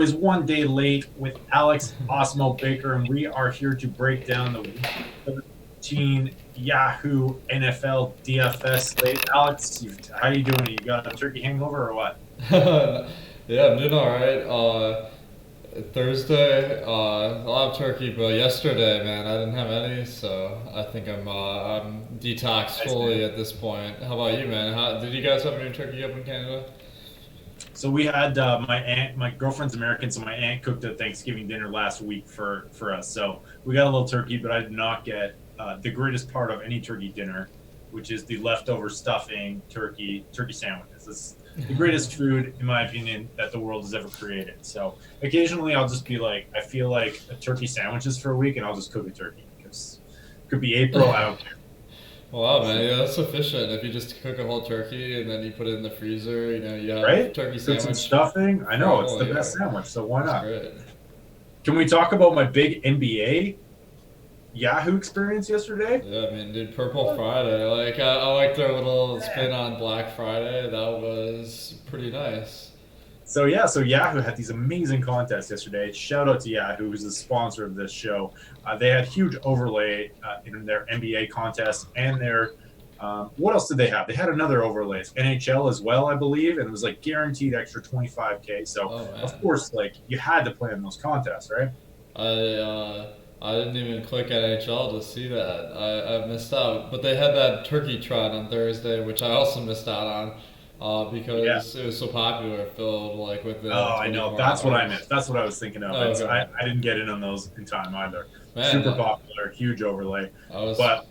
is one day late with Alex Osmo Baker, and we are here to break down the Week 13 Yahoo NFL DFS slate. Alex, how you doing? You got a turkey hangover or what? Yeah, I'm doing all right. Thursday, a lot of turkey, but yesterday, man, I didn't have any, so I think I'm detoxed Nice, fully man. at this point. How about you, man? Did you guys have any turkey up in Canada? So we had my girlfriend's American, so my aunt cooked a Thanksgiving dinner last week for us. So we got a little turkey, but I did not get the greatest part of any turkey dinner, which is the leftover stuffing turkey sandwiches. It's the greatest food, in my opinion, that the world has ever created. So occasionally I'll just be like, I feel like a turkey sandwiches for a week, and I'll just cook a turkey because it could be April. I don't care. Wow, man, So, yeah, that's sufficient. If you just cook a whole turkey and then you put it in the freezer, you have right? turkey Cook some sandwich stuffing. I for a know it's whole the best year. sandwich, so why That's not? great. Can we talk about my big NBA Yahoo experience yesterday? Yeah, I mean, dude, Purple Friday. I like their little spin on Black Friday. That was pretty nice. So Yahoo had these amazing contests yesterday. Shout out to Yahoo, who's the sponsor of this show. They had huge overlay in their NBA contest and their what else did they have? They had another overlay, NHL as well, I believe, and it was like guaranteed extra 25K. So Oh of man, course, like you had to play in those contests, right? I I didn't even click NHL to see that. I missed out. But they had that turkey trot on Thursday, which I also missed out on, Yeah. because it was so popular, filled like Oh, within I know. 24 That's what I missed. hours. That's what I was thinking of. Oh, It's okay. I didn't get in on those in time either. Man, Super popular, huge overlay. I was But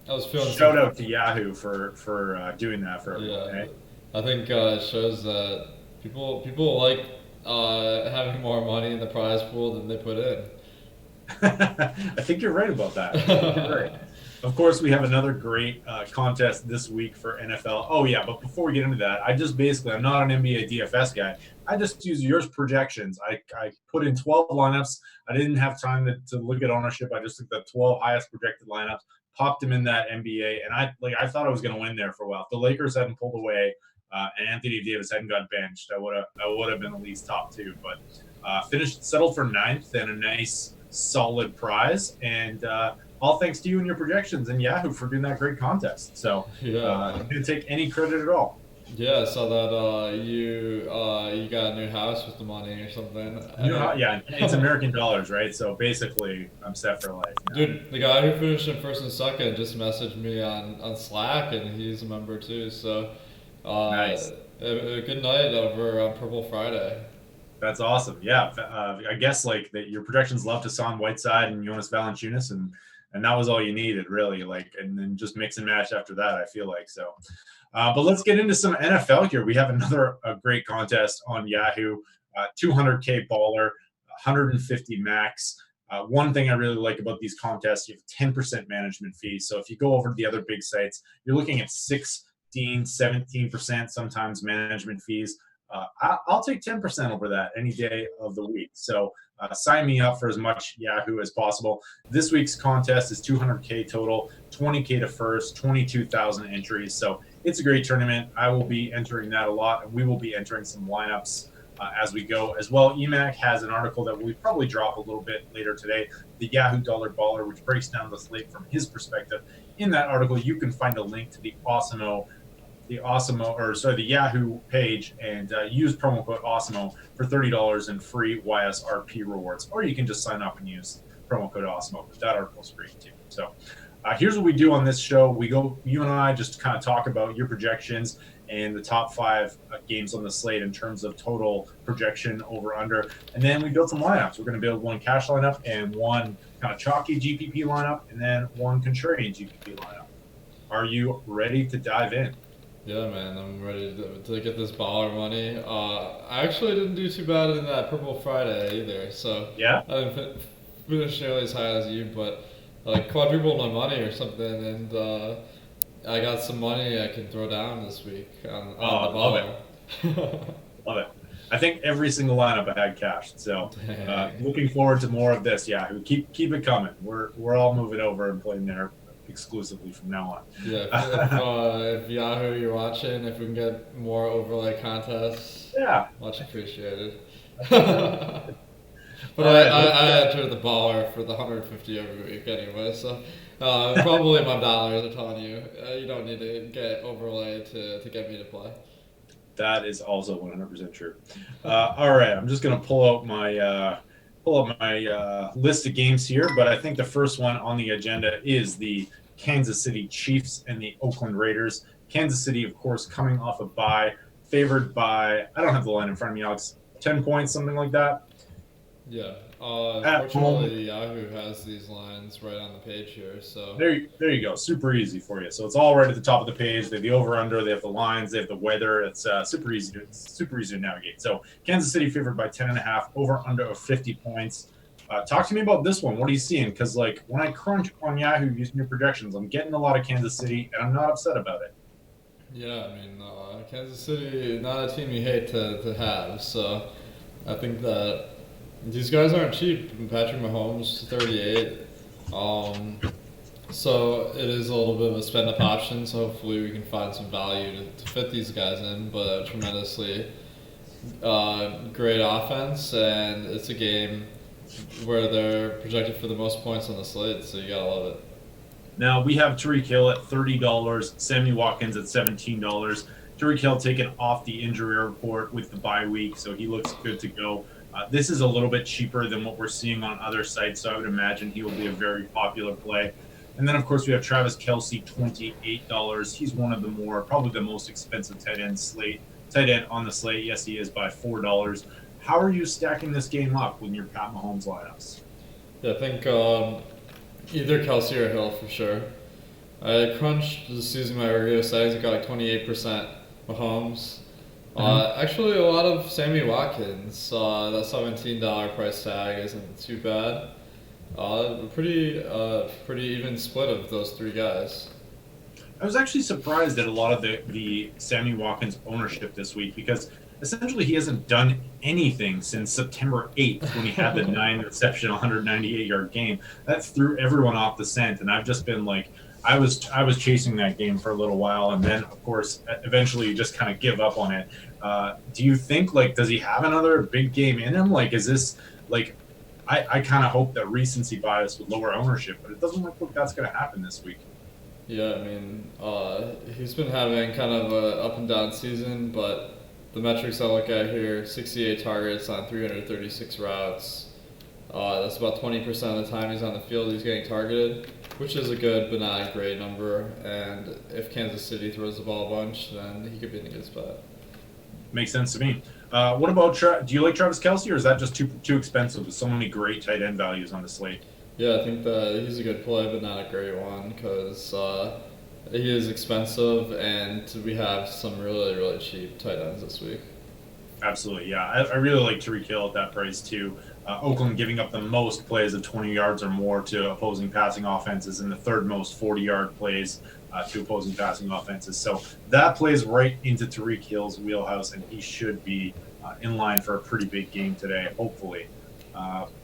I was feeling some. shout out to Yahoo for doing that for everyone. Yeah, Eh? I think it shows that people like having more money in the prize pool than they put in. I think you're right about that. I think you're right. Of course, we have another great contest this week for NFL. Oh yeah, but before we get into that, I'm not an NBA DFS guy. I just use yours projections. I put in 12 lineups. I didn't have time to look at ownership. I just took the 12 highest projected lineups, popped them in that NBA, and I thought I was going to win there for a while. If the Lakers hadn't pulled away and Anthony Davis hadn't got benched, I would have been at least top two. But finished settled for ninth and a nice solid prize. And all thanks to you and your projections and Yahoo for doing that great contest. So Yeah, I man. didn't take any credit at all. Yeah, I saw that you got a new house with the money or something. You know how, yeah, it's American dollars, right? So basically, I'm set for life now. Dude, the guy who finished in first and second just messaged me on Slack, and he's a member too. So, Nice. a good night over on Purple Friday. That's awesome. Yeah, I guess like that your projections left Hassan Whiteside and Jonas Valanciunas, and that was all you needed, really. Like, and then just mix and match after that. I feel like so. But let's get into some NFL here. We have another great contest on Yahoo, 200K baller, 150 max. One thing I really like about these contests, you have 10% management fees. So if you go over to the other big sites, you're looking at 16, 17% sometimes management fees. I'll take 10% over that any day of the week. So sign me up for as much Yahoo as possible. This week's contest is 200K total, 20K to first, 22,000 entries. So it's a great tournament. I will be entering that a lot, and we will be entering some lineups as we go as well. EMAC has an article that we'll probably drop a little bit later today, the Yahoo Dollar Baller, which breaks down the slate from his perspective. In that article, you can find a link to the Yahoo page and use promo code Awesemo for $30 in free YSRP rewards, or you can just sign up and use promo code Awesemo. That article's free too. So here's what we do on this show. You and I just kind of talk about your projections and the top five games on the slate in terms of total projection over under. And then we build some lineups. We're going to build one cash lineup and one kind of chalky GPP lineup, and then one contrarian GPP lineup. Are you ready to dive in? Yeah, man, I'm ready to get this baller money. I actually didn't do too bad in that Purple Friday either, so Yeah? I didn't finish nearly as high as you, but like quadrupled my money or something, and I got some money I can throw down this week on the Oh, love it. baller. Love it. I think every single lineup I had cashed. So Dang. looking forward to more of this. Yeah, keep it coming. We're all moving over and playing there exclusively from now Yeah, on. if Yahoo you're watching, if we can get more overlay contests, Yeah, much appreciated. But All right, I enter the baller for the 150 every week anyway, so probably my dollars are telling you you don't need to get overlaid to get me to play. that is also 100% true. All right, I'm just gonna pull up my list of games here, but I think the first one on the agenda is the Kansas City Chiefs and the Oakland Raiders. Kansas City, of course, coming off a bye, favored by, I don't have the line in front of me, Alex, 10 points, something like that. Yeah. At home, Fortunately, Yahoo has these lines right on the page here, so there you go. Super easy for you. So it's all right at the top of the page. They have the over under. They have the lines. They have the weather. It's super easy to navigate. So Kansas City favored by 10.5, over under of 50 points. Talk to me about this one. What are you seeing? Because like when I crunch on Yahoo using your projections, I'm getting a lot of Kansas City, and I'm not upset about it. yeah, I mean, Kansas City, not a team you hate to have, so I think that these guys aren't cheap. Patrick Mahomes, 38. So it is a little bit of a spend up option. So hopefully we can find some value to fit these guys in. But a tremendously great offense, and it's a game where they're projected for the most points on the slate. So you gotta love it. Now we have Tariq Hill at $30, Sammy Watkins at $17. Tariq Hill taken off the injury report with the bye week, so he looks good to go. This is a little bit cheaper than what we're seeing on other sites, so I would imagine he will be a very popular play. And then, of course, we have Travis Kelce, $28. He's one of the probably the most expensive tight end on the slate. Yes, he is by $4. How are you stacking this game up when you're Pat Mahomes lineups? Yeah, I think either Kelsey or Hill for sure. I crunched this season my regular settings. I got like 28% Mahomes. Actually, a lot of Sammy Watkins. That $17 price tag isn't too bad. Pretty even split of those three guys. I was actually surprised at a lot of the Sammy Watkins ownership this week because essentially he hasn't done anything since September 8th when he had the 9 reception, 198-yard game. That threw everyone off the scent, and I've just been like, I was chasing that game for a little while, and then of course eventually you just kind of give up on it. Do you think like does he have another big game in him? Like is this like I kind of hope that recency bias would lower ownership, but it doesn't look like that's going to happen this week. Yeah, I mean, he's been having kind of a up and down season, but the metrics I look at here, 68 targets on 336 routes. That's about 20% of the time he's on the field he's getting targeted, which is a good but not a great number. And if Kansas City throws the ball a bunch, then he could be in a good spot. Makes sense to me. What about do you like Travis Kelce, or is that just too expensive with so many great tight end values on the slate? Yeah, I think that he's a good play, but not a great one because he is expensive, and we have some really, really cheap tight ends this week. Absolutely, yeah. I really like Tariq Hill at that price too. Oakland giving up the most plays of 20 yards or more to opposing passing offenses and the third most 40-yard plays to opposing passing offenses. So that plays right into Tariq Hill's wheelhouse, and he should be in line for a pretty big game today, hopefully.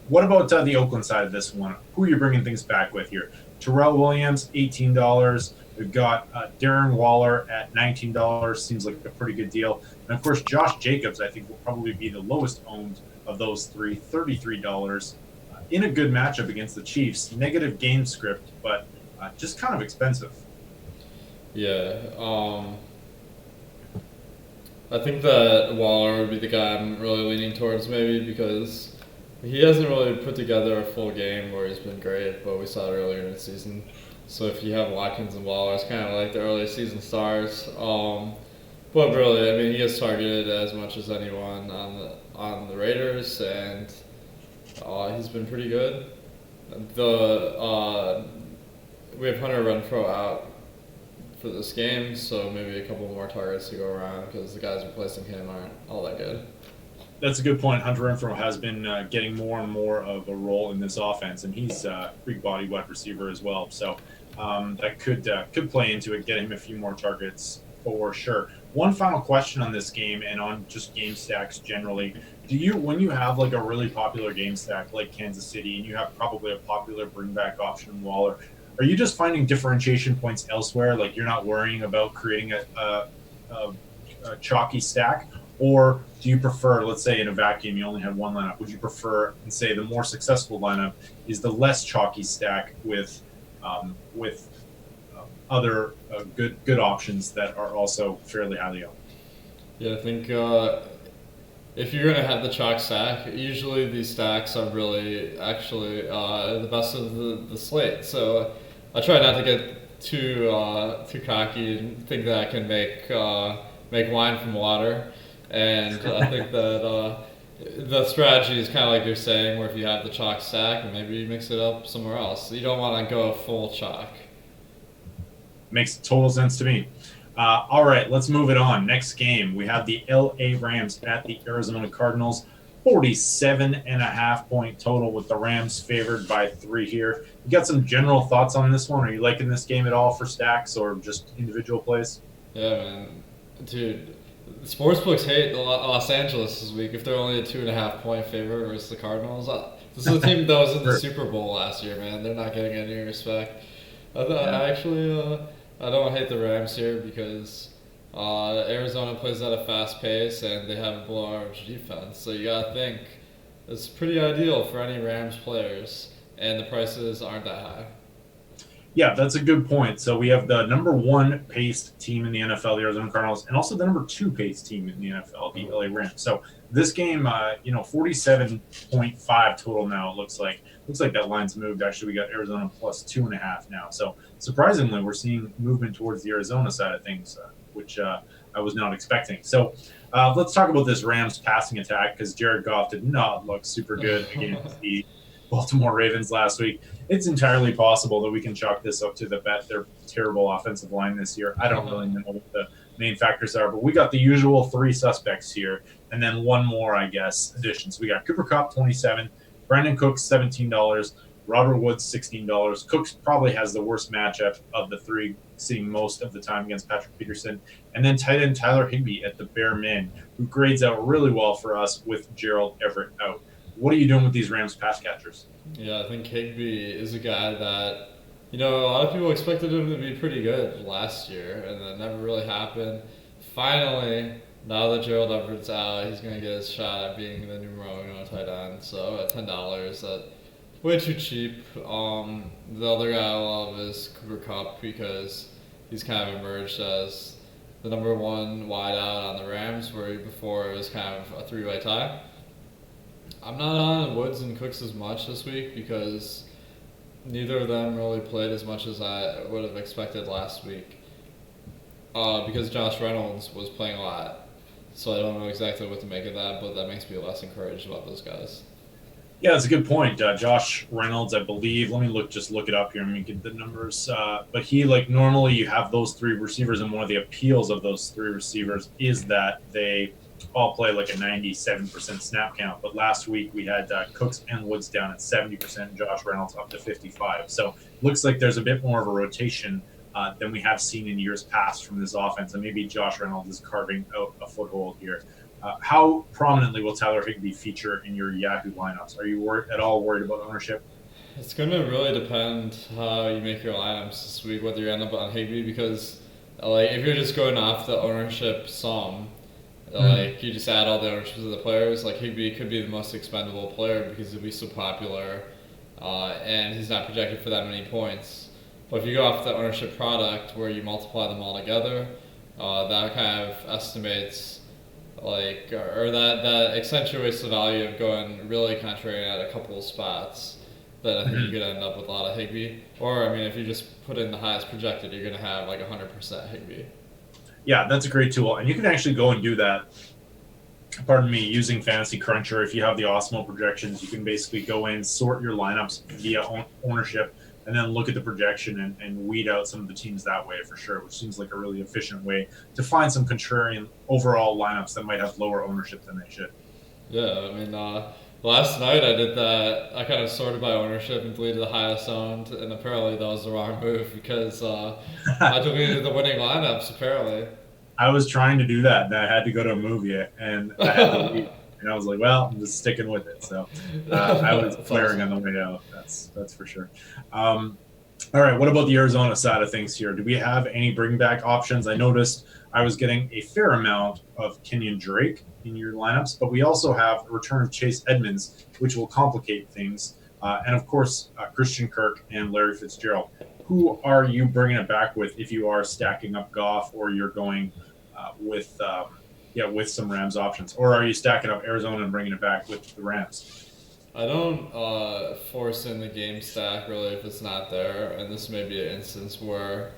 What about the Oakland side of this one? Who are you bringing things back with here? Terrell Williams, $18. We've got Darren Waller at $19. Seems like a pretty good deal. And, of course, Josh Jacobs, I think, will probably be the lowest owned of those three, $33. In a good matchup against the Chiefs. Negative game script, but just kind of expensive. Yeah. I think that Waller would be the guy I'm really leaning towards maybe because he hasn't really put together a full game where he's been great, but we saw it earlier in the season. So if you have Watkins and Waller, it's kind of like the early season stars. But really, I mean, he gets targeted as much as anyone on the Raiders, and he's been pretty good. We have Hunter Renfrow out for this game, so maybe a couple more targets to go around because the guys replacing him aren't all that good. That's a good point. Hunter Renfrow has been getting more and more of a role in this offense, and he's a big body wide receiver as well. So that could play into it, get him a few more targets for sure. One final question on this game and on just game stacks generally. When you have like a really popular game stack like Kansas City and you have probably a popular bring back option in Waller, are you just finding differentiation points elsewhere? Like you're not worrying about creating a chalky stack? Or do you prefer, let's say in a vacuum, you only had one lineup, would you prefer, and say the more successful lineup is the less chalky stack with other good options that are also fairly highly owned? Yeah, I think if you're gonna have the chalk stack, usually these stacks are really actually the best of the slate. So I try not to get too cocky and think that I can make wine from water. And I think that the strategy is kind of like you're saying, where if you have the chalk stack, maybe you mix it up somewhere else. You don't want to go full chalk. Makes total sense to me. All right, let's move it on. Next game, we have the LA Rams at the Arizona Cardinals. 47.5 point total with the Rams favored by 3 here. You got some general thoughts on this one? Are you liking this game at all for stacks or just individual plays? Yeah, man. Dude, sportsbooks hate Los Angeles this week if they're only a 2.5 point favorite versus the Cardinals. This is a team that was in the Super Bowl last year, man. They're not getting any respect. I actually, I don't hate the Rams here because Arizona plays at a fast pace and they have a below average defense. So you gotta think it's pretty ideal for any Rams players, and the prices aren't that high. Yeah, that's a good point. So we have the number 1 paced team in the NFL, the Arizona Cardinals, and also the number 2 paced team in the NFL, the LA Rams. So this game, 47.5 total now. It looks like that line's moved. Actually, we got Arizona plus 2.5 now. So surprisingly, we're seeing movement towards the Arizona side of things, which I was not expecting. So let's talk about this Rams passing attack because Jared Goff did not look super good against the Baltimore Ravens last week. It's entirely possible that we can chalk this up to their terrible offensive line this year. I don't really know what the main factors are, but we got the usual 3 suspects here, and then one more, I guess, addition. So we got Cooper Kupp, 27, Brandon Cooks, $17, Robert Woods, $16. Cooks probably has the worst matchup of the 3, seeing most of the time against Patrick Peterson. And then tight end Tyler Higbee at the bare min, who grades out really well for us with Gerald Everett out. What are you doing with these Rams pass catchers? Yeah, I think Higbee is a guy that, a lot of people expected him to be pretty good last year, and that never really happened. Finally, now that Gerald Everett's out, he's going to get his shot at being the numero uno tight end. So at $10, that's way too cheap. The other guy I love is Cooper Kupp because he's kind of emerged as the number 1 wideout on the Rams, where before it was kind of a 3-way tie. I'm not on Woods and Cooks as much this week because neither of them really played as much as I would have expected last week. Because Josh Reynolds was playing a lot. So I don't know exactly what to make of that, but that makes me less encouraged about those guys. Yeah, that's a good point. Josh Reynolds, I believe. Let me look it up here. Let me get the numbers. But he, normally you have those 3 receivers, and one of the appeals of those 3 receivers is that they all play like a 97% snap count. But last week we had Cooks and Woods down at 70%, Josh Reynolds up to 55. So looks like there's a bit more of a rotation than we have seen in years past from this offense. And maybe Josh Reynolds is carving out a foothold here. How prominently will Tyler Higbee feature in your Yahoo lineups? Are you at all worried about ownership? It's going to really depend how you make your lineups this week, whether you end up on Higbee, because if you're just going off the ownership sum, you just add all the ownerships of the players. Higbee could be the most expendable player because he'll be so popular, and he's not projected for that many points. But if you go off the ownership product where you multiply them all together, that kind of estimates, or that accentuates the value of going really contrarian at a couple of spots. Then I think you could end up with a lot of Higbee. Or, if you just put in the highest projected, you're going to have 100% Higbee. Yeah, that's a great tool. And you can actually go and do that, using Fantasy Cruncher. If you have the Osmo projections, you can basically go in, sort your lineups via ownership, and then look at the projection and weed out some of the teams that way for sure, which seems like a really efficient way to find some contrarian overall lineups that might have lower ownership than they should. Yeah, last night I did that. I kind of sorted by ownership and deleted the highest owned, and apparently that was the wrong move because I deleted the winning lineups, apparently. I was trying to do that, and I had to go to a movie, and I had to leave. And I was like, well, I'm just sticking with it. So I was flaring on the way out. That's for sure. All right, what about the Arizona side of things here? Do we have any bring back options? I noticed I was getting a fair amount of Kenyon Drake in your lineups, but we also have a return of Chase Edmonds, which will complicate things. And of course, Christian Kirk and Larry Fitzgerald. Who are you bringing it back with if you are stacking up Goff or you're going with some Rams options? Or are you stacking up Arizona and bringing it back with the Rams? I don't force in the game stack really if it's not there, and this may be an instance where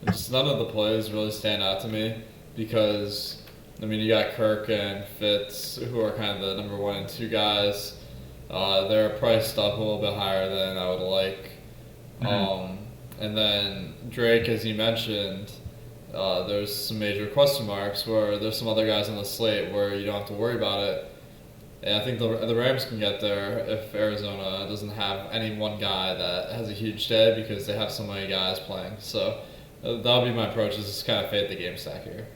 just none of the plays really stand out to me because I mean you got Kirk and Fitz who are kind of the number 1 and 2 guys. They're priced up a little bit higher than I would like. Mm-hmm. And then Drake, as you mentioned, there's some major question marks where there's some other guys on the slate where you don't have to worry about it. And I think the Rams can get there if Arizona doesn't have any one guy that has a huge day because they have so many guys playing. So that'll be my approach, is just kind of fade the game stack here.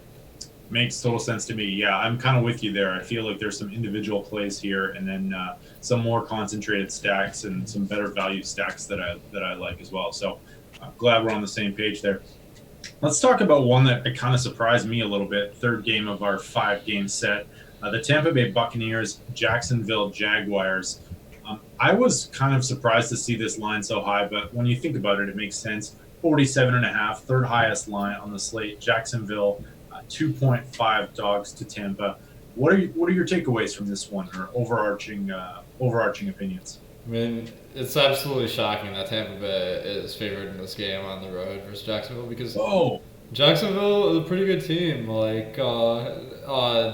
Makes total sense to me. Yeah, I'm kind of with you there. I feel like there's some individual plays here, and then some more concentrated stacks and some better value stacks that I like as well. So I'm glad we're on the same page there. Let's talk about one that kind of surprised me a little bit. Third game of our 5-game set. The Tampa Bay Buccaneers, Jacksonville Jaguars. I was kind of surprised to see this line so high, but when you think about it, it makes sense. 47.5, third highest line on the slate. Jacksonville, 2.5 dogs to Tampa. What are your takeaways from this one, or overarching opinions? I mean, it's absolutely shocking that Tampa Bay is favored in this game on the road versus Jacksonville because Oh, Jacksonville is a pretty good team, like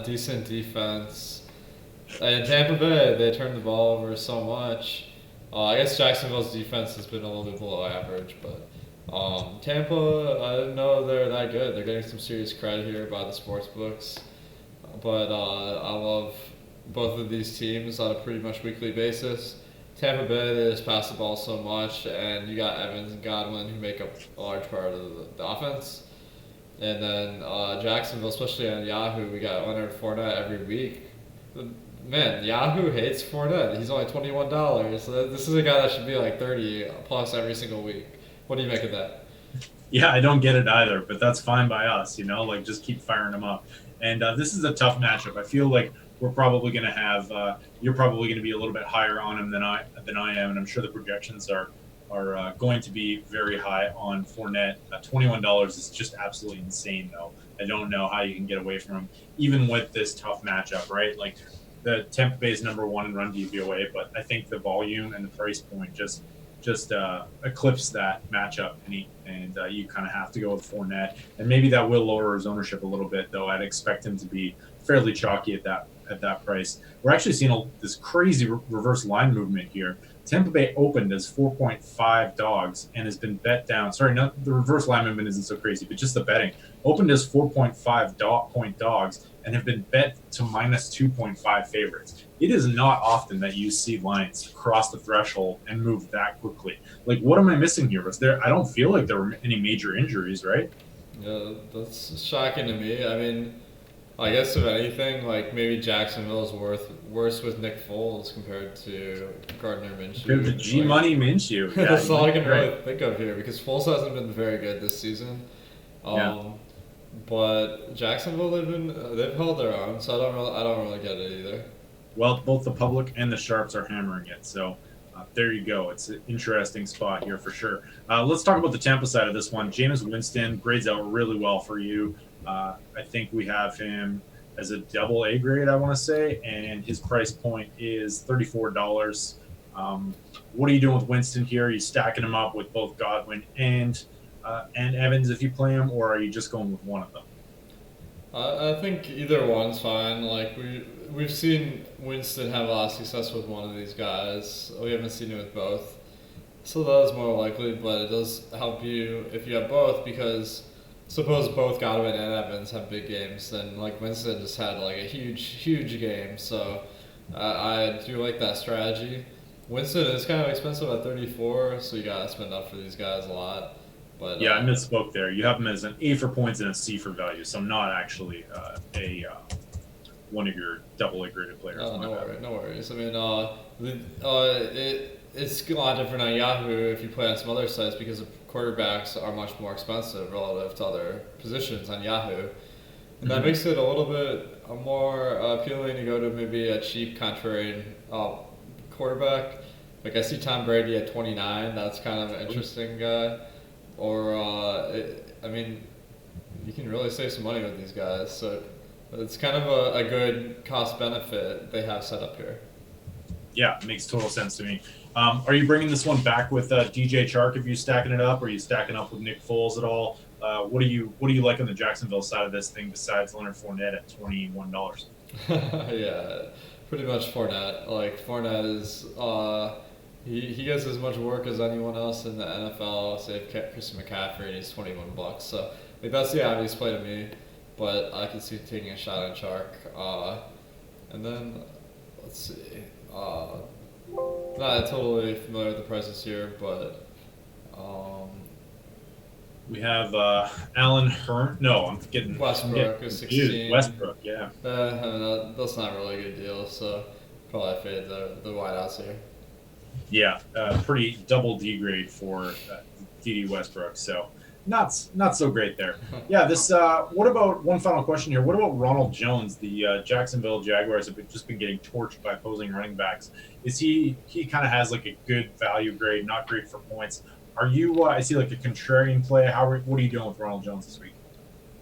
decent defense. And Tampa Bay, they turn the ball over so much. I guess Jacksonville's defense has been a little bit below average, but Tampa, I didn't know they're that good. They're getting some serious credit here by the sports books. But I love both of these teams on a pretty much weekly basis. Tampa Bay, they just pass the ball so much, and you got Evans and Godwin who make up a large part of the offense. And then Jacksonville, especially on Yahoo, we got Leonard Fournette every week. Man, Yahoo hates Fournette. He's only $21. So this is a guy that should be like 30 plus every single week. What do you make of that? yeah, I don't get it either, but that's fine by us. Like just keep firing them up. And this is a tough matchup. I feel like we're probably going to have you're probably going to be a little bit higher on him than I am, and I'm sure the projections are going to be very high on Fournette. $21 is just absolutely insane, though. I don't know how you can get away from him, even with this tough matchup, right? Like the Tampa Bay is number 1 in run DVOA, but I think the volume and the price point just eclipse that matchup, and you kind of have to go with Fournette, and maybe that will lower his ownership a little bit, though. I'd expect him to be fairly chalky at that price. We're actually seeing this crazy reverse line movement here. Tampa Bay opened as 4.5 dogs and has been bet down. Sorry, not the reverse line movement isn't so crazy, but just the betting. Opened as 4.5 point dogs and have been bet to minus 2.5 favorites. It is not often that you see lines cross the threshold and move that quickly. Like, what am I missing here? I don't feel like there were any major injuries, right? Yeah, that's shocking to me. I mean, I guess if anything, like maybe Jacksonville is worse with Nick Foles compared to Gardner Minshew. The G Money Minshew. Yeah, that's all I can really think of here because Foles hasn't been very good this season. Yeah. But Jacksonville, they've held their own, so I don't really get it either. Well, both the public and the sharps are hammering it, so there you go. It's an interesting spot here for sure. Let's talk about the Tampa side of this one. Jameis Winston grades out really well for you. I think we have him as a double A grade, I want to say, and his price point is $34. What are you doing with Winston here? Are you stacking him up with both Godwin and Evans if you play him, or are you just going with one of them? I think either one's fine. Like we've seen Winston have a lot of success with one of these guys. We haven't seen it with both, so that is more likely. But it does help you if you have both because suppose both Godwin and Evans have big games, then like Winston just had like a huge game. So I do like that strategy. Winston is kind of expensive at 34, so you gotta spend up for these guys a lot. But yeah, I misspoke there. You have him as an A for points and a C for value, so not actually one of your double A graded players. No worries. I mean, it's a lot different on Yahoo if you play on some other sites because the quarterbacks are much more expensive relative to other positions on Yahoo. And that makes it a little bit more appealing to go to maybe a cheap contrarian quarterback. Like I see Tom Brady at 29. That's kind of an interesting guy. Or I mean, you can really save some money with these guys. So it's kind of a good cost benefit they have set up here. Yeah, makes total sense to me. Are you bringing this one back with DJ Chark? If you stacking it up, or are you stacking up with Nick Foles at all? What do you like on the Jacksonville side of this thing besides Leonard Fournette at $21? Yeah, pretty much Fournette. Like Fournette is, he gets as much work as anyone else in the NFL, save Christian McCaffrey, and he's $21. So like that's the obvious play to me, but I could see taking a shot on Chark. And then let's see. Not totally familiar with the prices here, but we have Alan Hearn. No, I'm getting Westbrook is 16. Westbrook, yeah. I mean, that's not really a good deal, so probably fade the wideouts here. Yeah, pretty double D grade for D.D. Westbrook, so not so great there. Yeah, this. What about one final question here? What about Ronald Jones? The Jacksonville Jaguars have just been getting torched by opposing running backs. Is he kind of has like a good value grade, not great for points? Are you? I see like a contrarian play. What are you doing with Ronald Jones this week?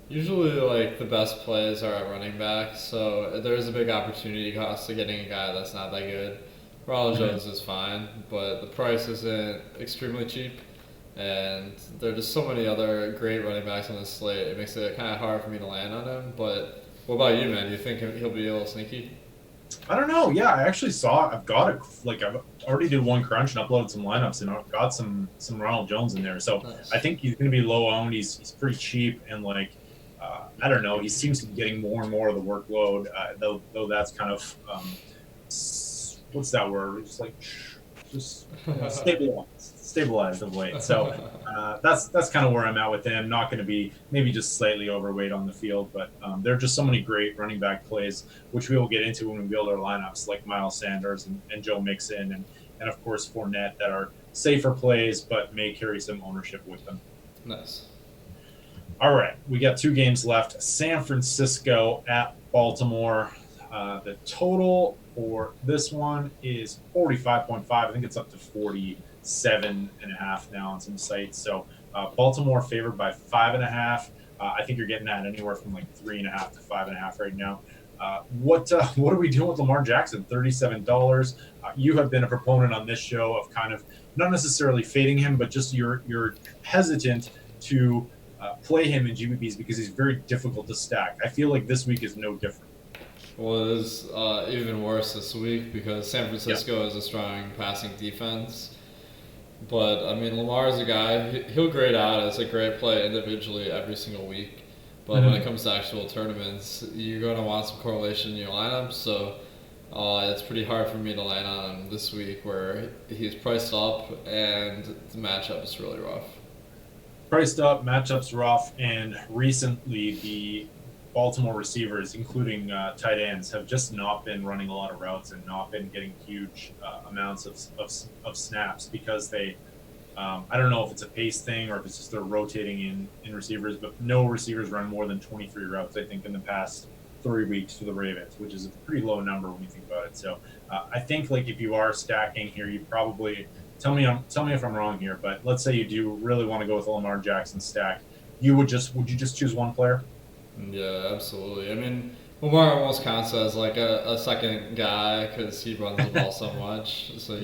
Usually, like the best plays are at running back, so there is a big opportunity cost to getting a guy that's not that good. Ronald Jones is fine, but the price isn't extremely cheap, and there are just so many other great running backs on this slate. It makes it kind of hard for me to land on him. But what about you, man? Do you think he'll be a little sneaky? I don't know. Yeah, I actually saw. I've already did one crunch and uploaded some lineups, and I've got some Ronald Jones in there. So Nice. I think he's going to be low owned. He's pretty cheap, and I don't know. He seems to be getting more and more of the workload. Though that's kind of what's that word? Just stabilized of late. So that's kind of where I'm at with him. Not going to be maybe just slightly overweight on the field, but there are just so many great running back plays, which we will get into when we build our lineups, like Miles Sanders and Joe Mixon and of course Fournette, that are safer plays but may carry some ownership with them. Nice. All right, we got 2 games left. San Francisco at Baltimore. The total for this one is 45.5. I think it's up to 47.5 now on some sites. So Baltimore favored by 5.5. I think you're getting that anywhere from like 3.5 to 5.5 right now. What are we doing with Lamar Jackson? $37. You have been a proponent on this show of kind of not necessarily fading him, but just you're hesitant to play him in GPPs because he's very difficult to stack. I feel like this week is no different. Well, it is even worse this week because San Francisco is a strong passing defense. But, I mean, Lamar is a guy, he'll grade out as a great play individually every single week. But when it comes to actual tournaments, you're going to want some correlation in your lineup. So it's pretty hard for me to land on him this week where he's priced up and the matchup is really rough. Priced up, matchups rough, and recently the Baltimore receivers, including tight ends, have just not been running a lot of routes and not been getting huge amounts of snaps because they, I don't know if it's a pace thing or if it's just they're rotating in receivers, but no receivers run more than 23 routes, I think, in the past 3 weeks for the Ravens, which is a pretty low number when you think about it. So I think like if you are stacking here, you probably tell me if I'm wrong here, but let's say you do really want to go with a Lamar Jackson stack, would you just choose one player? Yeah, absolutely. I mean, Lamar almost counts as like a second guy because he runs the ball so much. So you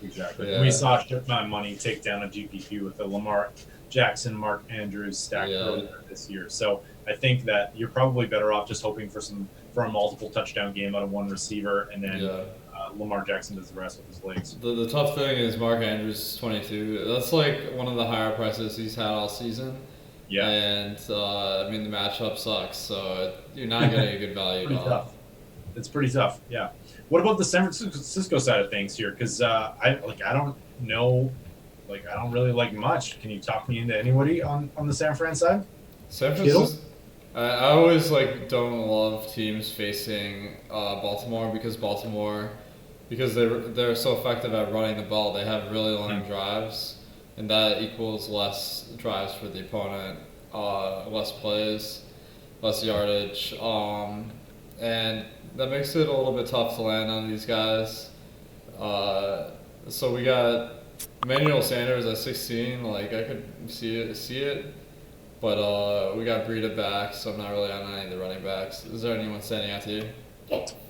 Exactly. Yeah. We saw Ship My Money take down a GPP with the Lamar Jackson, Mark Andrews stack earlier this year. So I think that you're probably better off just hoping for a multiple touchdown game out of one receiver, and then Lamar Jackson does the rest with his legs. The tough thing is Mark Andrews 22. That's like one of the higher prices he's had all season. Yeah. And I mean the matchup sucks, so you're not getting a good value at all. Tough. It's pretty tough. Yeah. What about the San Francisco side of things here? Because I don't know, I don't really like much. Can you talk me into anybody on the San Fran side? San Francisco. I always don't love teams facing Baltimore because Baltimore because they're so effective at running the ball. They have really long drives, and that equals less drives for the opponent, less plays, less yardage, and that makes it a little bit tough to land on these guys. So we got Emmanuel Sanders at 16. Like I could see it, but we got Breida back, so I'm not really on any of the running backs. Is there anyone standing out to you?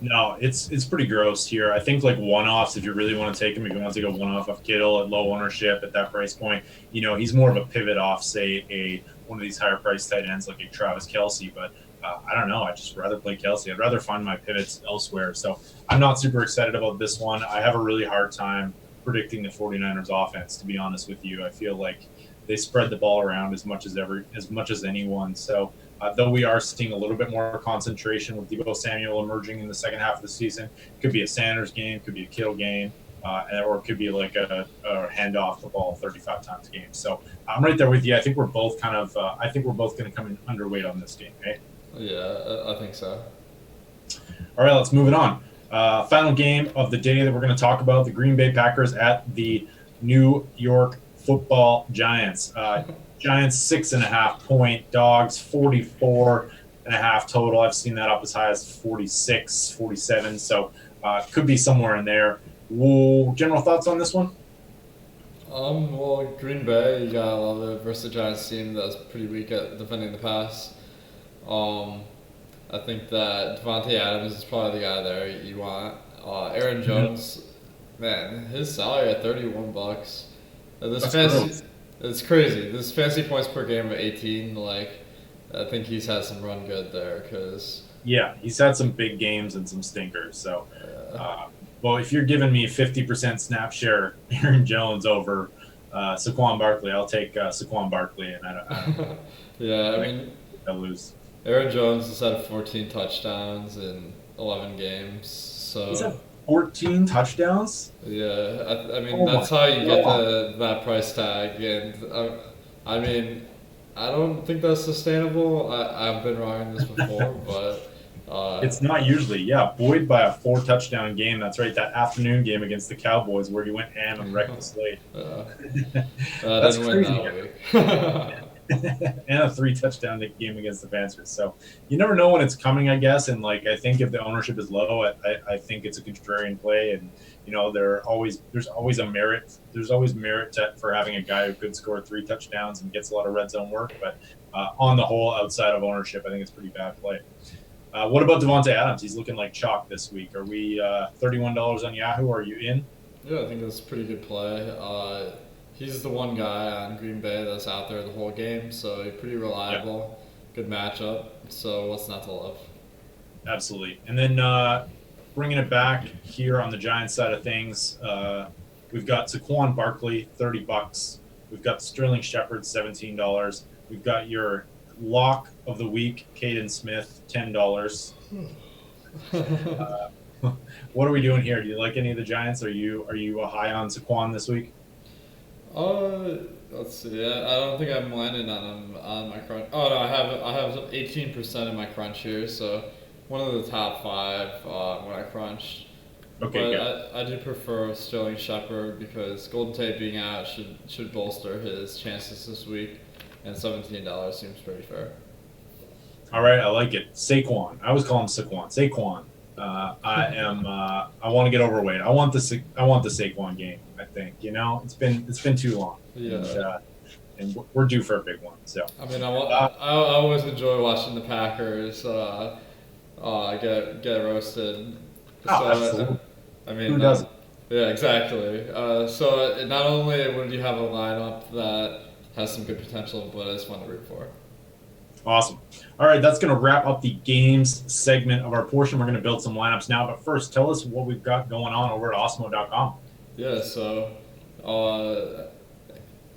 No, it's pretty gross here. I think like one-offs, if you really want to take him, if you want to take a one-off of Kittle at low ownership at that price point, he's more of a pivot off, say, one of these higher price tight ends like a Travis Kelce. But I don't know. I'd just rather play Kelce. I'd rather find my pivots elsewhere. So I'm not super excited about this one. I have a really hard time predicting the 49ers offense, to be honest with you. I feel like they spread the ball around as much as anyone. So though we are seeing a little bit more concentration with Deebo Samuel emerging in the second half of the season, it could be a Sanders game, could be a Kittle game, or it could be like a handoff the ball 35 times game. So I'm right there with you. I think we're both going to come in underweight on this game. Eh? Yeah, I think so. All right, let's move it on. Final game of the day that we're going to talk about: the Green Bay Packers at the New York Football Giants. Giants 6.5-point dogs, 44.5 total. I've seen that up as high as 46, 47. So could be somewhere in there. General thoughts on this one? Well, Green Bay, you got a lot of it versus the Giants team that's pretty weak at defending the pass. I think that Devontae Adams is probably the guy there you want. Aaron Jones, man, his salary at $31. It's crazy. This fantasy points per game of 18. Like, I think he's had some run good there because. Yeah, he's had some big games and some stinkers. So, well, if you're giving me 50% snap share, Aaron Jones over Saquon Barkley, I'll take Saquon Barkley, and I yeah, I mean, I lose. Aaron Jones has had 14 touchdowns in 11 games. So. He's had 14 touchdowns? Yeah, I mean, that's how you get that price tag. And I mean, I don't think that's sustainable. I've been wrong on this before, but. It's not usually. Yeah, buoyed by a 4-touchdown game. That's right, that afternoon game against the Cowboys where he went ham and wrecked the slate. That's crazy. And a 3-touchdown game against the Panthers. So you never know when it's coming, I guess. And like I think if the ownership is low, I think it's a contrarian play. And there's always merit for having a guy who could score 3 touchdowns and gets a lot of red zone work. But on the whole, outside of ownership, I think it's a pretty bad play. What about Devontae Adams? He's looking like chalk this week. Are we $31 on Yahoo? Are you in? Yeah, I think that's a pretty good play. He's the one guy on Green Bay that's out there the whole game, so he's pretty reliable. Yeah. Good matchup. So what's not to love? Absolutely. And then bringing it back here on the Giants side of things, we've got Saquon Barkley, $30. We've got Sterling Shepard, $17. We've got your lock of the week, Caden Smith, $10. What are we doing here? Do you like any of the Giants? Are you high on Saquon this week? Let's see. I don't think I'm landing on him on my crunch. Oh no, I have 18% in my crunch here, so one of the top 5 when I crunch. Okay, but I do prefer Sterling Shepard because Golden Tate being out should bolster his chances this week, and $17 seems pretty fair. All right, I like it. Saquon. I always call him Saquon. I want to get overweight. I want the Saquon game. I think it's been too long. Yeah. And we're due for a big one. So I mean, I always enjoy watching the Packers get roasted. Absolutely. I mean, who doesn't? Yeah, exactly. So not only would you have a lineup that has some good potential, but it's fun to root for. Awesome. All right, that's going to wrap up the games segment of our portion. We're going to build some lineups now, but first, tell us what we've got going on over at Osmo.com. Yeah, so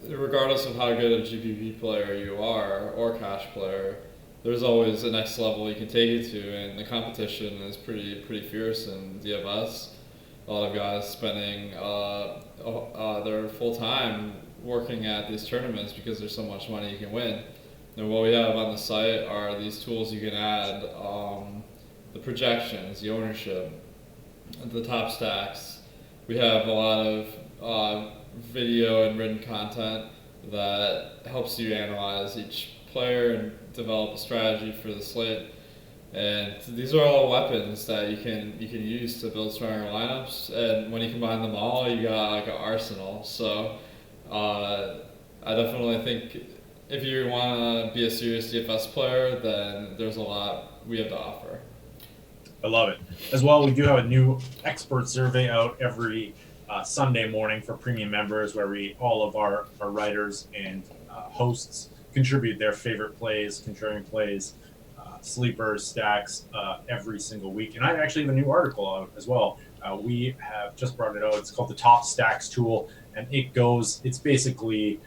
regardless of how good a GPP player you are or cash player, there's always a next level you can take it to, and the competition is pretty fierce in DFS. A lot of guys spending their full time working at these tournaments because there's so much money you can win. And what we have on the site are these tools you can add, the projections, the ownership, the top stacks, we have a lot of video and written content that helps you analyze each player and develop a strategy for the slate. And these are all weapons that you can use to build stronger lineups. And when you combine them all, you got like an arsenal. So I definitely think if you want to be a serious DFS player, then there's a lot we have to offer. I love it. As well, we do have a new expert survey out every Sunday morning for premium members, where all of our writers and hosts contribute their favorite plays, contrarian plays, sleepers, stacks every single week. And I actually have a new article out as well. We have just brought it out. It's called the Top Stacks Tool, and it's basically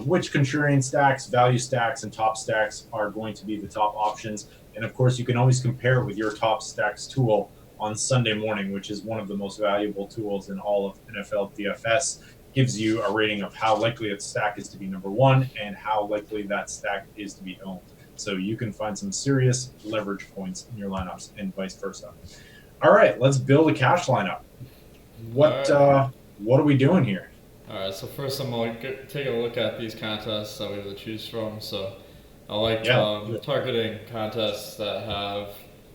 which contrarian stacks, value stacks, and top stacks are going to be the top options. And of course, you can always compare it with your Top Stacks tool on Sunday morning, which is one of the most valuable tools in all of NFL DFS. Gives you a rating of how likely a stack is to be number one and how likely that stack is to be owned. So you can find some serious leverage points in your lineups and vice versa. All right, let's build a cash lineup. What are we doing here? All right, so first I'm going to take a look at these contests that we have to choose from. So I like targeting contests that have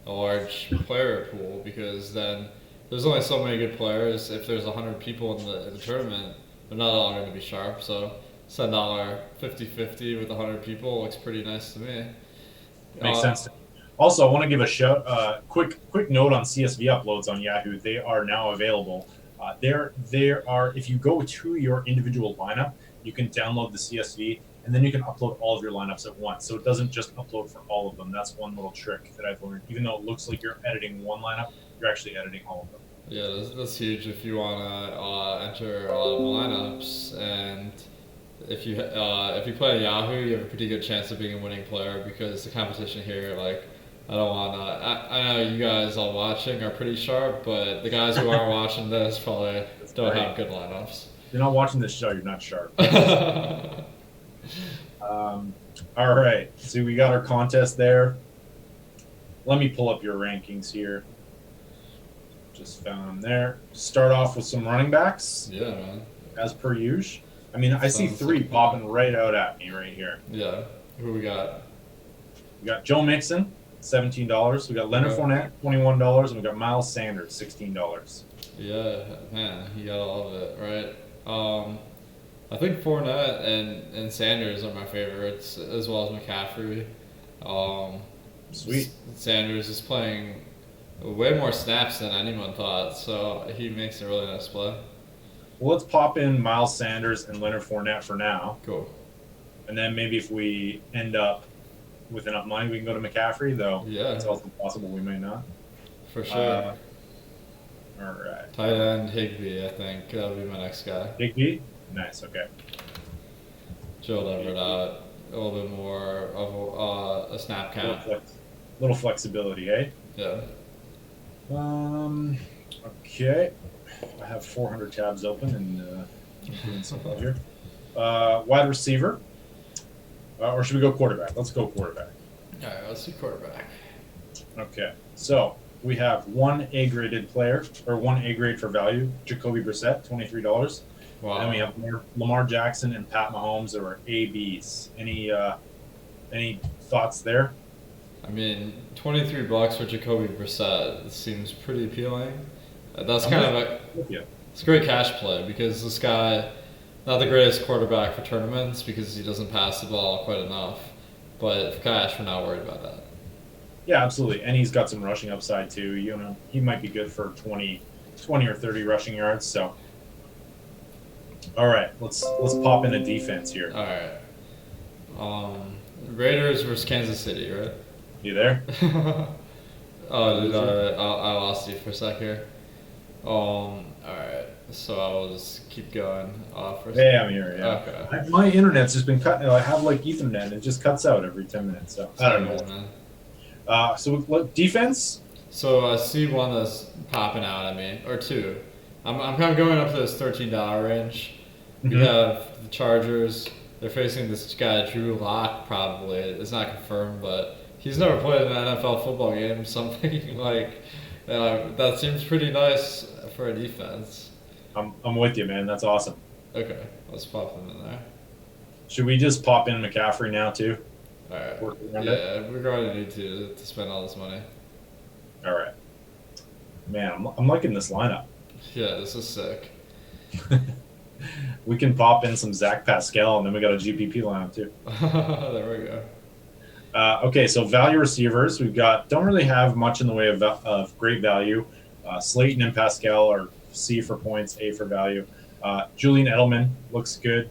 a large player pool, because then there's only so many good players. If there's 100 people in the tournament, they're not all going to be sharp. So $7 50-50 with 100 people looks pretty nice to me. Makes sense. Also, I want to give a quick note on CSV uploads on Yahoo. They are now available. There are, if you go to your individual lineup, you can download the CSV, and then you can upload all of your lineups at once. So it doesn't just upload for all of them. That's one little trick that I've learned. Even though it looks like you're editing one lineup, you're actually editing all of them. Yeah, that's huge if you want to enter a lot of lineups. And if you play on Yahoo, you have a pretty good chance of being a winning player, because the competition here, like, I don't want to. I know you guys all watching are pretty sharp, but the guys who are watching this probably don't have good lineups. You're not watching this show, you're not sharp. All right, so we got our contest there. Let me pull up your rankings here. Just found them there. Start off with some running backs. Yeah, man. As per usual. I mean, I see three popping right out at me right here. Yeah. Who we got? We got Joe Mixon, $17. We got Leonard Fournette, $21, and we got Miles Sanders, $16. Yeah, man, he got all of it, right? I think Fournette and Sanders are my favorites, as well as McCaffrey. Sweet. Sanders is playing way more snaps than anyone thought, so he makes a really nice play. Well, let's pop in Miles Sanders and Leonard Fournette for now. Cool. And then maybe if we end up with enough money, we can go to McCaffrey, though. Yeah. It's also possible we may not. For sure. All right. Tight end Higbee, I think. That'll be my next guy. Higbee? Nice, okay. Joe Everett out. A little bit more of a snap count. Little flexibility, eh? Yeah. Okay. I have 400 tabs open and doing some stuff here. Wide receiver. Or should we go quarterback? Let's go quarterback. All right, let's do quarterback. Okay. So we have one A-graded player, or one A-grade for value, Jacoby Brissett, $23. Wow. Then we have Lamar Jackson and Pat Mahomes, that are A-Bs. Any thoughts there? I mean, $23 for Jacoby Brissett seems pretty appealing. That's kind of it's a great cash play, because this guy, not the greatest quarterback for tournaments because he doesn't pass the ball quite enough, but for cash, we're not worried about that. Yeah, absolutely, and he's got some rushing upside too. You know, he might be good for 20 or 30 rushing yards. So, all right, let's pop in a defense here. All right, Raiders versus Kansas City, right? You there? Oh, dude, I lost you for a sec here. All right, so I'll just keep going. Hey, I'm here. Yeah. Okay. My internet's just been cutting. I have like Ethernet, and it just cuts out every 10 minutes. So I don't know. Man. So defense. So I see one that's popping out at me, or two. I'm kind of going up to this $13 range. We have the Chargers. They're facing this guy Drew Lock. Probably it's not confirmed, but he's never played in an NFL football game. Something like That seems pretty nice for a defense. I'm with you, man. That's awesome. Okay, let's pop them in there. Should we just pop in McCaffrey now too? All right. Work around it? Yeah, we're going to need to spend all this money. All right. Man, I'm liking this lineup. Yeah, this is sick. We can pop in some Zach Pascal, and then we got a GPP lineup too. There we go. Okay, so value receivers, don't really have much in the way of great value. Slayton and Pascal are C for points, A for value. Julian Edelman looks good.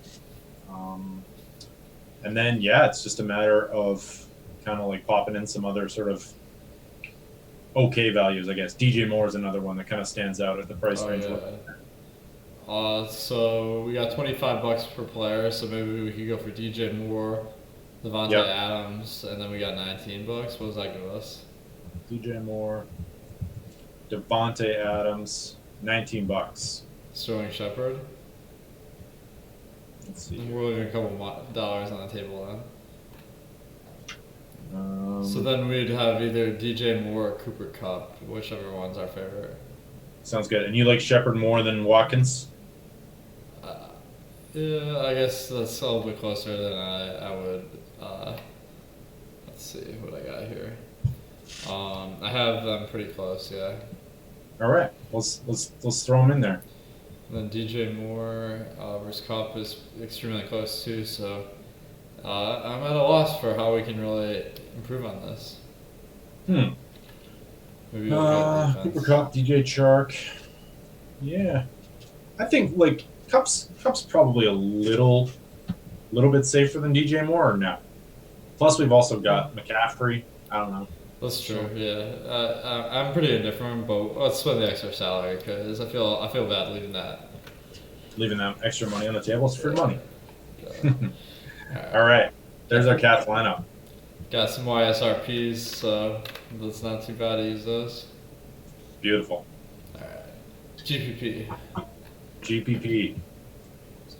And then, yeah, it's just a matter of kind of like popping in some other sort of okay values, I guess. DJ Moore is another one that kind of stands out at the price range. So we got $25 per player, so maybe we could go for DJ Moore, Devontae Adams, and then we got $19. What does that give us? DJ Moore, Devontae Adams, $19. Sterling Shepard. Let's see. We're leaving a couple dollars on the table then. So then we'd have either DJ Moore or Cooper Kupp, whichever one's our favorite. Sounds good. And you like Shepard more than Watkins? Yeah, I guess that's a little bit closer than I would. Let's see what I got here. I have them pretty close, yeah. All right, let's throw them in there. And then DJ Moore versus Kupp is extremely close too, so I'm at a loss for how we can really improve on this. Maybe Cooper Kupp, DJ Chark. Yeah, I think like Kupp's probably a little bit safer than DJ Moore or no. Plus, we've also got McCaffrey. I don't know. That's true. Yeah, I'm pretty indifferent, but let's spend the extra salary because I feel bad leaving that. Leaving that extra money on the table is free money. Yeah. All right, there's our Cats lineup. Got some YSRPs, so that's not too bad to use those. Beautiful. All right, GPP.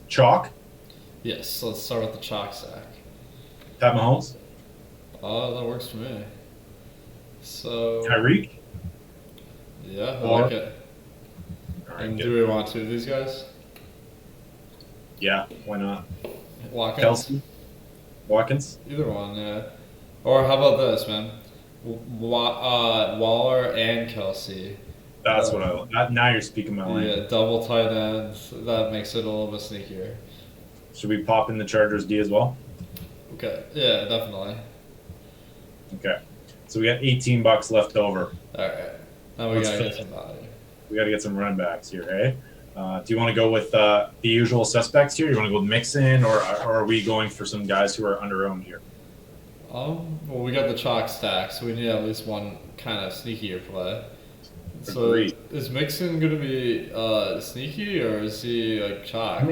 Chalk. Yes, let's start with the chalk stack. Pat Mahomes. Oh, that works for me. So Tyreek. Yeah, I like it. All right, And good. do we want two of these guys? Yeah, why not? Watkins? Kelsey. Watkins. Either one, yeah. Or how about this, man? Waller and Kelsey. That's what I like. Now you're speaking my language. Yeah, double tight ends. That makes it a little bit sneakier. Should we pop in the Chargers D as well? Okay, yeah, definitely. Okay. So we got $18 left over. All right. Now we Let's gotta get finish. some value. We got to get some run backs here, eh? Do you want to go with the usual suspects here? You want to go with Mixon, or are we going for some guys who are under-owned here? Well, we got the chalk stack, so we need at least one kind of sneakier play. So Agreed. is Mixon going to be sneaky, or is he like chalk?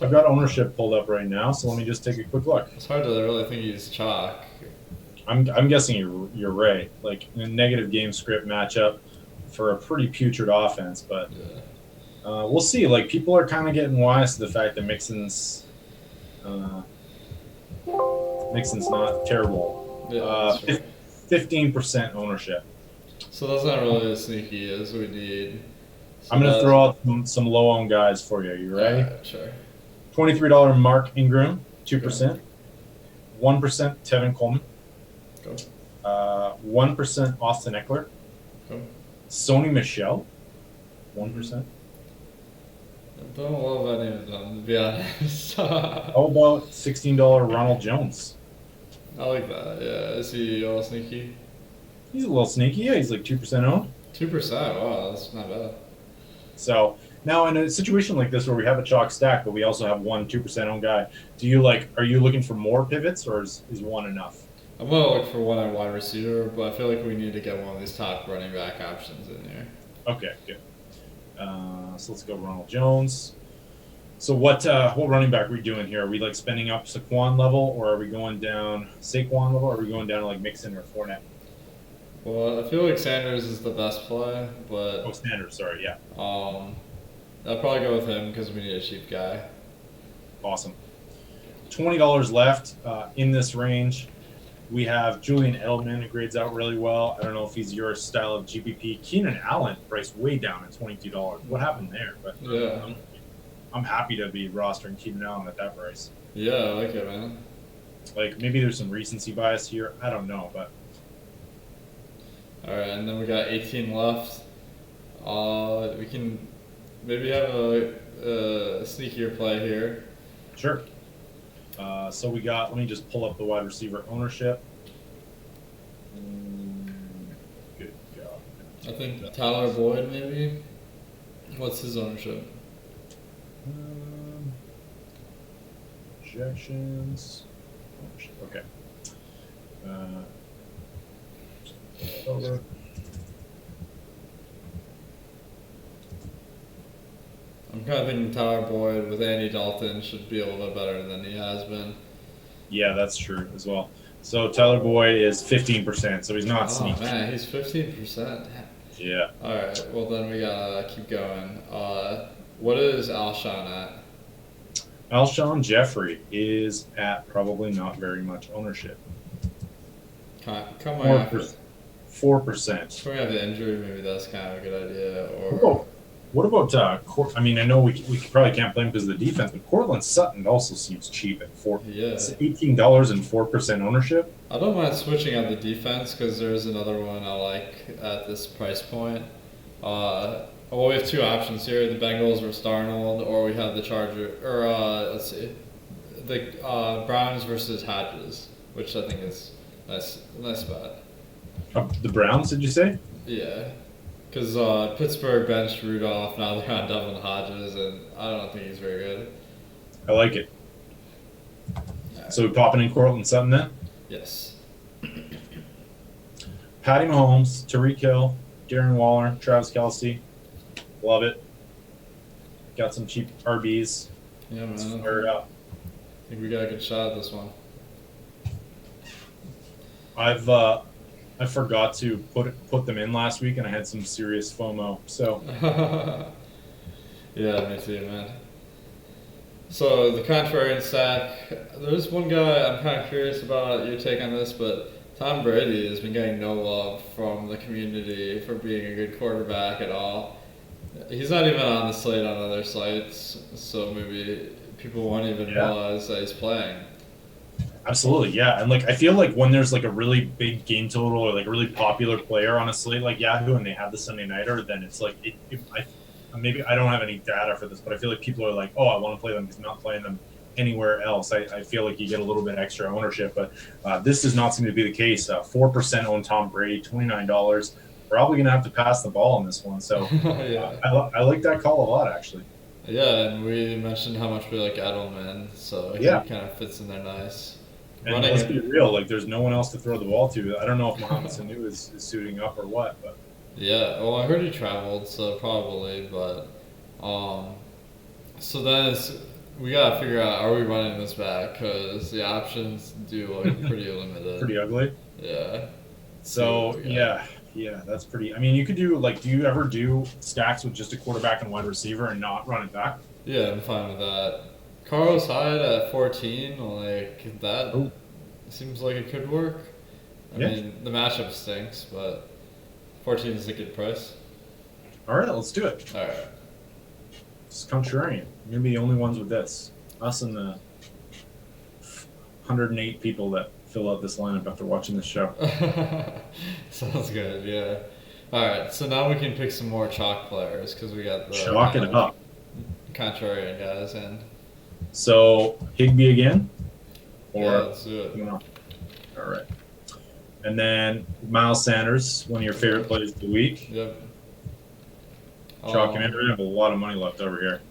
I've got ownership pulled up right now, so let me just take a quick look. It's hard to really think he's chalk. I'm guessing you're right. Like in a negative game script matchup for a pretty putrid offense, but Yeah. we'll see. Like people are kind of getting wise to the fact that Mixon's not terrible. Yeah, that's right. 15% ownership. So that's not really as sneaky as we need. So I'm gonna that's- throw out some low-owned guys for you. You ready? Alright, sure. $23 Mark Ingram, 2%. 1% Tevin Coleman. Go. 1% Austin Eckler. Go. Sony Michel, 1%. I don't love any of them, to be honest. How about $16 Ronald Jones? I like that, yeah. Is he all sneaky? He's a little sneaky. Yeah, he's like 2% owned. 2%, wow, that's not bad. So now in a situation like this where we have a chalk stack, but we also have one 2% owned guy, are you looking for more pivots, or is one enough? I'm gonna look for one on wide receiver, but I feel like we need to get one of these top running back options in here. Okay, good. So let's go Ronald Jones. So what running back are we doing here? Are we like spending up Saquon level, or are we going down Saquon level, or are we going down to like Mixon or Fournette? Well, I feel like Sanders is the best play, but Oh, Sanders, sorry, yeah. I'll probably go with him because we need a cheap guy. Awesome. $20 left in this range. We have Julian Edelman, who grades out really well. I don't know if he's your style of GPP. Keenan Allen priced way down at $22. What happened there? But Yeah. I'm happy to be rostering Keenan Allen at that price. Yeah, I like it, man. Like maybe there's some recency bias here. I don't know, but All right, and then we got 18 left. We can maybe have a sneakier play here. sure. So we got. Let me just pull up the wide receiver ownership. Good God. I think Tyler Boyd maybe. What's his ownership? Projections. Okay. Over. I'm kind of thinking Tyler Boyd with Andy Dalton should be a little bit better than he has been. Yeah, that's true as well. So Tyler Boyd is 15%, so he's not Oh sneaky. man, he's 15%. Yeah. All right, well then we gotta keep going. What is Alshon at? Alshon Jeffrey is at probably not very much ownership. Come on. 4%. If we have the injury, maybe that's kind of a good idea. Or What about I mean, I know we probably can't blame him because of the defense, but Cortland Sutton also seems cheap at It's $18 and 4% ownership. I don't mind switching out the defense because there's another one I like at this price point. Well, we have two options here: the Bengals versus Darnold, or we have the let's see, the Browns versus Hodges, which I think is nice bet. The Browns, did you say? Yeah. Because Pittsburgh benched Rudolph, now they're on Devin Hodges, and I don't think he's very good. I like it. So we popping in Cortland Sutton then? Yes. Patty Mahomes, Tyreek Hill, Darren Waller, Travis Kelce. Love it. Got some cheap RBs. Yeah, Let's man. fire it up. I think we got a good shot at this one. I forgot to put them in last week, and I had some serious FOMO. So Yeah, me too, man. So the contrarian stack, there's one guy I'm kind of curious about your take on this, but Tom Brady has been getting no love from the community for being a good quarterback at all. He's not even on the slate on other sites, so maybe people won't even realize that he's playing. absolutely, yeah. And like I feel like when there's like a really big game total or like a really popular player on a slate like Yahoo and they have the Sunday nighter, then it's like maybe I don't have any data for this, but I feel like people are like, oh, I want to play them because I'm not playing them anywhere else. I feel like you get a little bit extra ownership, but this does not seem to be the case. 4% own Tom Brady, $29. Probably going to have to pass the ball on this one. So Yeah. I like that call a lot, actually. Yeah, and we mentioned how much we like Edelman, so he kind of fits in there nice. And let's be real, like there's no one else to throw the ball to. I don't know if Mohamed Sanu is suiting up or what, but Yeah, well, I heard he traveled, so probably, but so then we gotta figure out, are we running this back? Because the options do look pretty limited. pretty ugly. Yeah. So yeah, that's pretty. I mean, you could do do you ever do stacks with just a quarterback and wide receiver and not run it back? Yeah, I'm fine with that. Carlos Hyde at 14, like that seems like it could work. I mean, the matchup stinks, but 14 is a good price. All right, let's do it. All right. It's contrarian. You're gonna be the only ones with this. Us and the 108 people that fill out this lineup after watching this show. Sounds good, yeah. All right, so now we can pick some more chalk players because we got the Chalk it up. contrarian guys in. So Higbee again, or let's do it. All right. And then Miles Sanders, one of your favorite players of the week. Yep. Chalk him in. We're gonna have a lot of money left over here.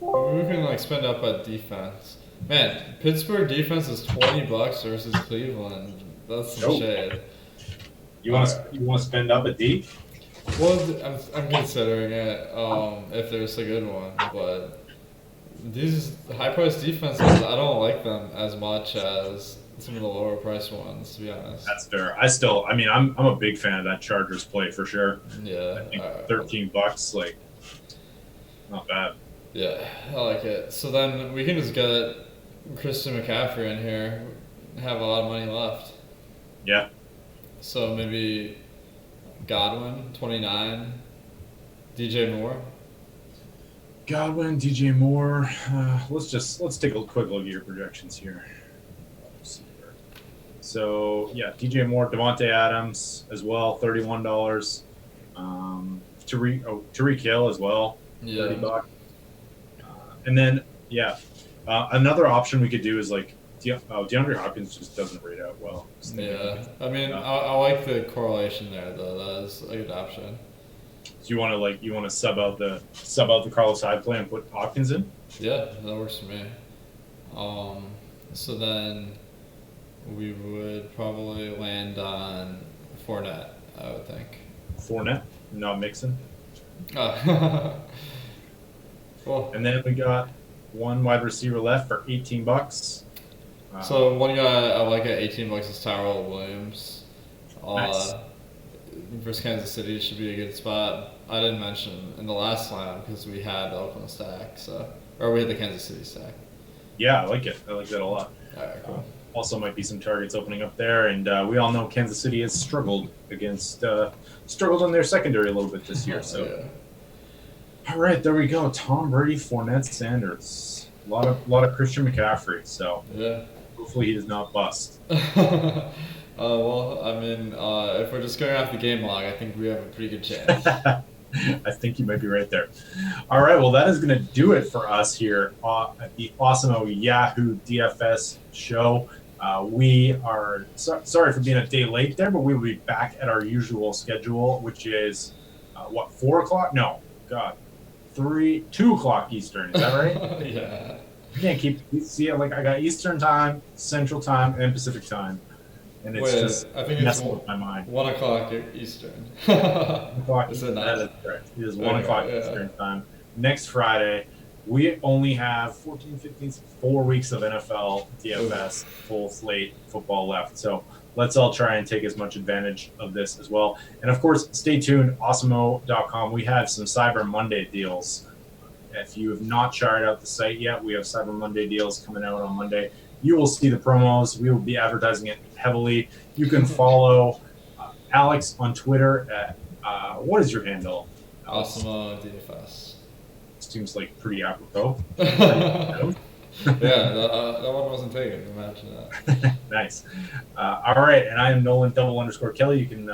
We can spend up at defense. Man, Pittsburgh defense is $20 versus Cleveland. That's some shade. You want to spend up at D? Well, I'm considering it if there's a good one, but these high-priced defenses, I don't like them as much as some of the lower-priced ones, to be honest. That's fair. I'm a big fan of that Chargers play for sure. Yeah. I think $13, not bad. Yeah, I like it. So then we can just get Christian McCaffrey in here. have a lot of money left. Yeah. So maybe Godwin, 29, DJ Moore. Godwin, DJ Moore. Let's take a quick look at your projections here. So yeah, DJ Moore, Devontae Adams as well, $31. Tyreek Hill as well, $30. And then another option we could do is like DeAndre Hopkins just doesn't rate out well. Yeah, I mean, I like the correlation there though. That is a good option. So you want to sub out the Carlos Hyde play and put Hopkins in? Yeah, that works for me. So then we would probably land on Fournette, I would think. Fournette, not Mixon. Cool. And then we got one wide receiver left for $18. So one guy I like at $18 is Tyrell Williams. Nice. Versus Kansas City should be a good spot. I didn't mention in the last line because we had the Oakland stack, or we had the Kansas City stack. Yeah, I like it. I like that a lot. All right, cool. Also, might be some targets opening up there, and we all know Kansas City has struggled on their secondary a little bit this year. So, yeah. All right, there we go. Tom Brady, Fournette, Sanders. A lot of Christian McCaffrey. So yeah, hopefully he does not bust. Well, I mean, if we're just going off the game log, I think we have a pretty good chance. I think you might be right there. All right, well, that is going to do it for us here at the Awesome Yahoo DFS show. We are sorry for being a day late there, but we will be back at our usual schedule, which is 4 o'clock? No, God, 2 o'clock Eastern. Is that right? Yeah. I can't see it. Like I got Eastern time, Central time, and Pacific time. And it's I think it's messing with my mind. 1 o'clock Eastern. 1 o'clock Is it Eastern. not? That is correct. It is 1 o'clock yeah. Eastern time. Next Friday, we only have 4 weeks of NFL DFS full slate football left. So let's all try and take as much advantage of this as well. And of course, stay tuned, awesemo.com. We have some Cyber Monday deals. If you have not charted out the site yet, we have Cyber Monday deals coming out on Monday. You will see the promos. We will be advertising it heavily. You can follow Alex on Twitter at, what is your handle? Awesome DFS. Seems like pretty apropos. Yeah, that one wasn't taken. Imagine that. Nice. All right, and I am Nolan _Kelly. You can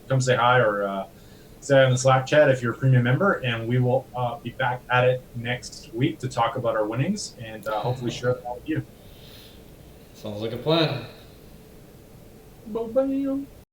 come say hi or say hi on the Slack chat if you're a premium member, and we will be back at it next week to talk about our winnings and hopefully share that with you. Sounds like a plan. Bye-bye.